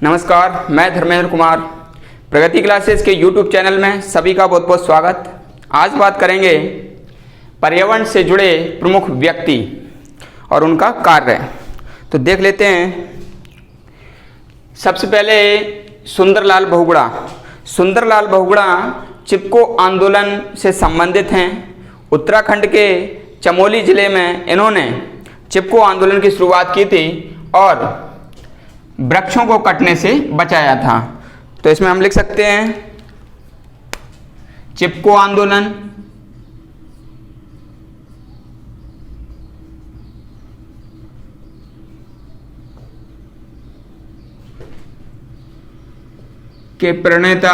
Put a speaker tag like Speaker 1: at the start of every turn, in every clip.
Speaker 1: नमस्कार, मैं धर्मेंद्र कुमार। प्रगति क्लासेस के YouTube चैनल में सभी का बहुत बहुत स्वागत। आज बात करेंगे पर्यावरण से जुड़े प्रमुख व्यक्ति और उनका कार्य। तो देख लेते हैं। सबसे पहले सुंदरलाल बहुगुणा। सुंदरलाल बहुगुणा चिपको आंदोलन से संबंधित हैं। उत्तराखंड के चमोली जिले में इन्होंने चिपको आंदोलन की शुरुआत की थी और वृक्षों को कटने से बचाया था। तो इसमें हम लिख सकते हैं चिपको आंदोलन, के प्रणेता।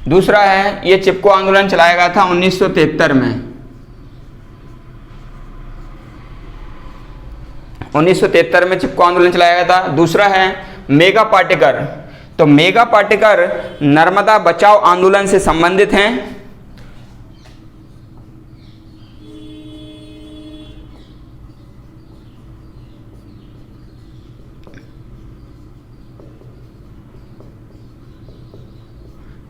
Speaker 1: दूसरा है, ये चिपको आंदोलन चलाया गया था 1973 में। 1973 में चिपको आंदोलन चलाया गया था। दूसरा है मेघा पाटेकर। तो मेघा पाटेकर नर्मदा बचाओ आंदोलन से संबंधित हैं।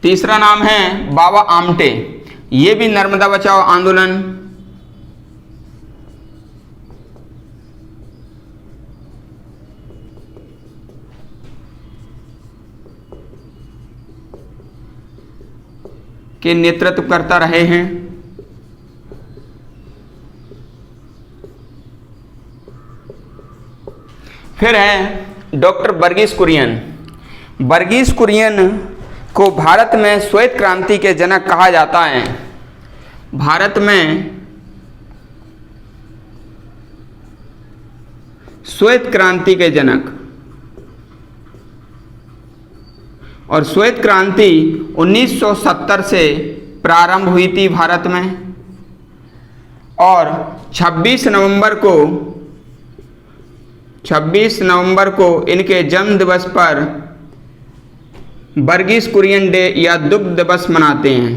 Speaker 1: तीसरा नाम है बाबा आमटे। ये भी नर्मदा बचाओ आंदोलन के नेतृत्व करता रहे हैं। फिर है डॉक्टर वर्गीस कुरियन। वर्गीस कुरियन को भारत में श्वेत क्रांति के जनक कहा जाता है। भारत में श्वेत क्रांति के जनक। और श्वेत क्रांति 1970 से प्रारंभ हुई थी भारत में और 26 नवंबर को इनके जन्म दिवस पर वर्गीस कुरियन डे या दुग्ध दिवस मनाते हैं।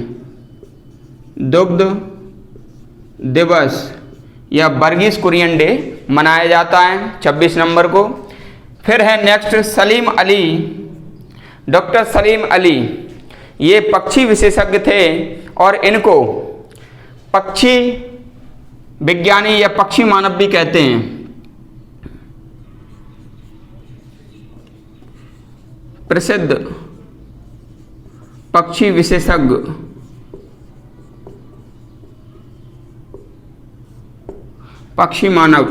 Speaker 1: दुग्ध दिवस या वर्गीस कुरियन डे मनाया जाता है 26 नवंबर को। फिर है नेक्स्ट सलीम अली। डॉक्टर सलीम अली ये पक्षी विशेषज्ञ थे और इनको पक्षी विज्ञानी या पक्षी मानव भी कहते हैं। प्रसिद्ध पक्षी विशेषज्ञ पक्षी मानव,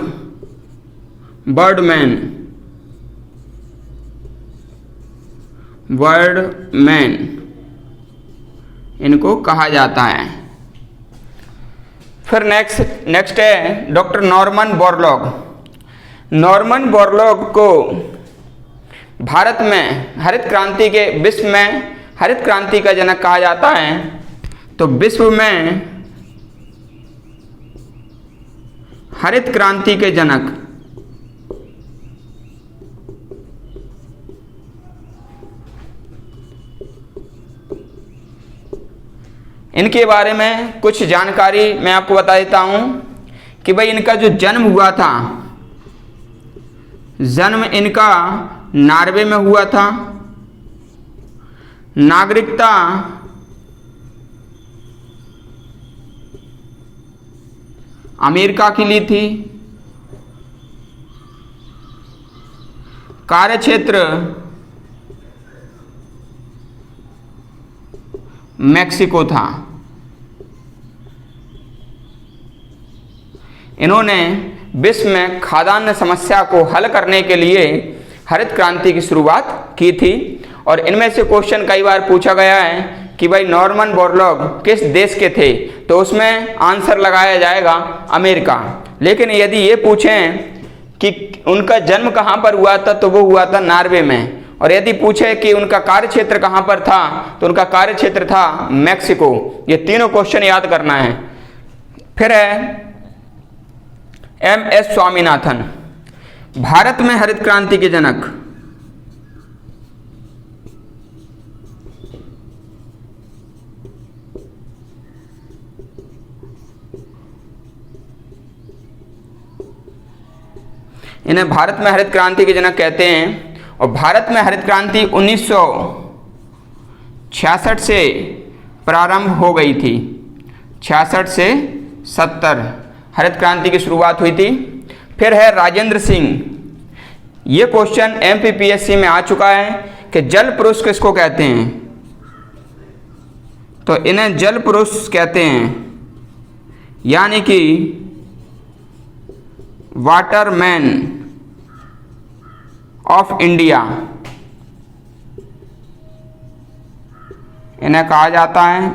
Speaker 1: बर्डमैन, बर्डमैन इनको कहा जाता है। फिर नेक्स्ट है doctor Norman Borlaug. Norman Borlaug को भारत में हरित क्रांति के विश्व में हरित क्रांति का जनक कहा जाता है। तो विश्व में हरित क्रांति के जनक इनके बारे में कुछ जानकारी मैं आपको बता देता हूं कि भाई इनका जो जन्म हुआ था, जन्म इनका नॉर्वे में हुआ था। नागरिकता अमेरिका की ली थी। कार्यक्षेत्र मैक्सिको था। इन्होंने विश्व में खाद्यान्न समस्या को हल करने के लिए हरित क्रांति की शुरुआत की थी। और इनमें से क्वेश्चन कई बार पूछा गया है कि भाई नॉर्मन बोरलॉग किस देश के थे, तो उसमें आंसर लगाया जाएगा अमेरिका। लेकिन यदि ये पूछें कि उनका जन्म कहाँ पर हुआ था, तो वो हुआ था नॉर्वे में। और यदि पूछे कि उनका कार्यक्षेत्र कहाँ पर था, तो उनका कार्यक्षेत्र था मैक्सिको। ये तीनों क्वेश्चन याद करना है। फिर है MS स्वामीनाथन। भारत में हरित क्रांति के जनक। इन्हें भारत में हरित क्रांति के जनक कहते हैं। और भारत में हरित क्रांति 1966 से प्रारंभ हो गई थी। 66 से 70 हरित क्रांति की शुरुआत हुई थी। फिर है राजेंद्र सिंह। ये क्वेश्चन MPPSC में आ चुका है कि जल पुरुष किसको कहते हैं, तो इन्हें जल पुरुष कहते हैं, यानी कि वाटरमैन ऑफ इंडिया इन्हें कहा जाता है।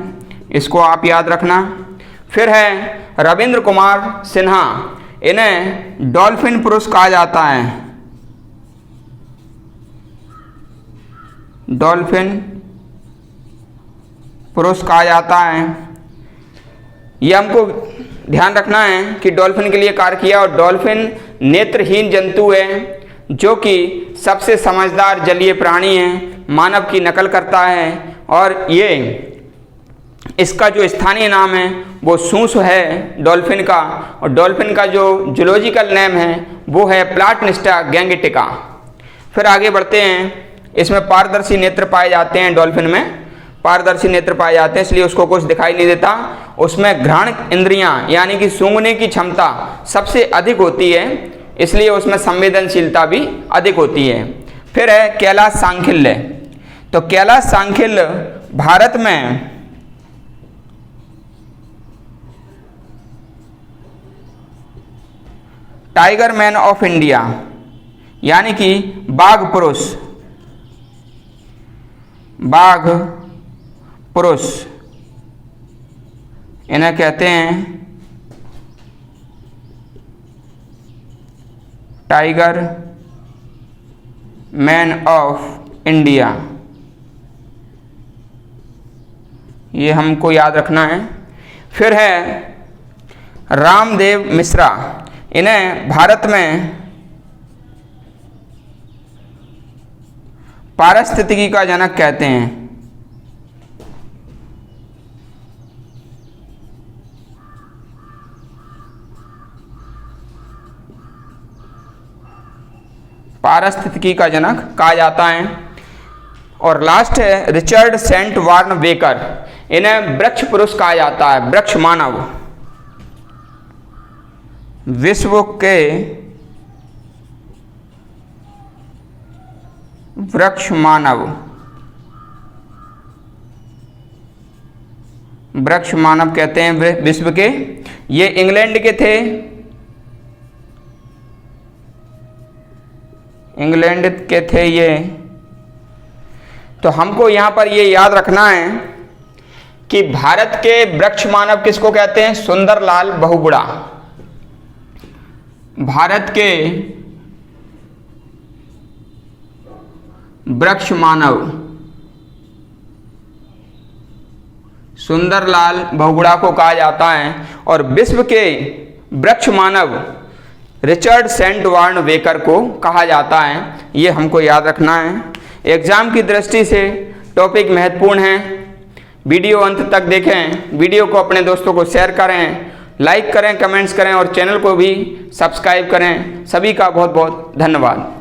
Speaker 1: इसको आप याद रखना। फिर है रविंद्र कुमार सिन्हा। इन्हें डॉल्फिन पुरुष कहा जाता है। डॉल्फिन पुरुष कहा जाता है। ये हमको ध्यान रखना है कि डॉल्फिन के लिए कार्य किया। और डॉल्फिन नेत्रहीन जंतु है जो कि सबसे समझदार जलीय प्राणी है, मानव की नकल करता है। और ये इसका जो स्थानीय नाम है वो सूसु है डॉल्फिन का। और डॉल्फिन का जो जूलॉजिकल नेम है वो है प्लाटनिस्टा गैंगेटिका। फिर आगे बढ़ते हैं। इसमें पारदर्शी नेत्र पाए जाते हैं। डॉल्फिन में पारदर्शी नेत्र पाए जाते हैं, इसलिए उसको कुछ दिखाई नहीं देता। उसमें घ्राण इंद्रियां यानी कि सूंघने की क्षमता सबसे अधिक होती है, इसलिए उसमें संवेदनशीलता भी अधिक होती है। फिर है कैलाश सांखिल्य। तो कैलाश सांखिल्य भारत में टाइगर मैन ऑफ इंडिया यानी कि बाघ पुरुष, बाघ पुरुष इन्हें कहते हैं टाइगर मैन ऑफ इंडिया। ये हमको याद रखना है। फिर है रामदेव मिश्रा। इन्हें भारत में पारिस्थितिकी का जनक कहते हैं। पारिस्थितिकी का जनक कहा जाता है। और लास्ट है रिचर्ड सेंट वार्न बेकर। इन्हें वृक्ष पुरुष कहा जाता है, वृक्ष मानव। विश्व के वृक्ष मानव, वृक्ष मानव कहते हैं विश्व के। ये इंग्लैंड के थे, इंग्लैंड के थे ये। तो हमको यहाँ पर ये याद रखना है कि भारत के वृक्ष मानव किसको कहते हैं? सुंदरलाल बहुगुणा। भारत के वृक्ष मानव सुंदरलाल बहुगुणा को कहा जाता है। और विश्व के वृक्ष मानव रिचर्ड सेंट वार्न बेकर को कहा जाता है। ये हमको याद रखना है। एग्जाम की दृष्टि से टॉपिक महत्वपूर्ण है। वीडियो अंत तक देखें, वीडियो को अपने दोस्तों को शेयर करें, लाइक करें, कमेंट्स करें और चैनल को भी सब्सक्राइब करें। सभी का बहुत बहुत धन्यवाद।